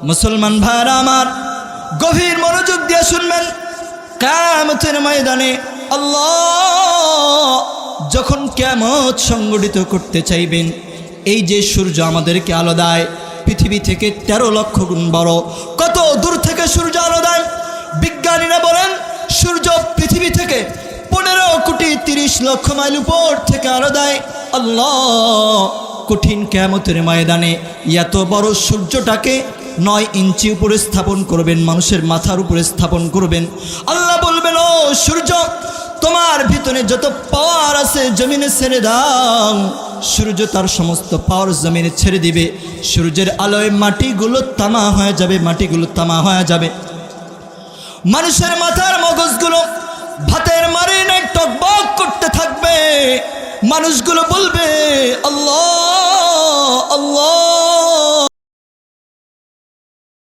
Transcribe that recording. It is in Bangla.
মুসলমান ভাইরা আমার, গভীর মনোযোগ দিয়ে শুনবেন। কিয়ামতের ময়দানে আল্লাহ যখন কিয়ামত সংগঠিত করতে চাইবেন, এই যে সূর্য আমাদেরকে আলো দেয় পৃথিবী থেকে 13 লক্ষ গুণ বড়, কত দূর থেকে সূর্য আলো দেয়? বিজ্ঞানীরা বলেন সূর্য পৃথিবী থেকে 15 কোটি 30 লক্ষ মাইল উপর থেকে আলো দেয়। আল্লাহ কঠিন কিয়ামতের ময়দানে এত বড় সূর্যটাকে 9 ইঞ্চি উপরে স্থাপন করবেন, মানুষের মাথার উপরে স্থাপন করবেন। আল্লাহ বলবেন, ও সূর্য, তোমার ভিতরে যত পাওয়ার আছে জমিনে ছেড়ে দাও। সূর্য তার সমস্ত পাওয়ার জমিনে ছেড়ে দিবে। সূর্যের আলোয় মাটিগুলো তামা হয়ে যাবে, মাটিগুলো তামা হয়ে যাবে। মানুষের মাথার মগজগুলো ভাতের মারিনে টকবক করতে থাকবে। মানুষগুলো বলবে, আল্লাহ আল্লাহ।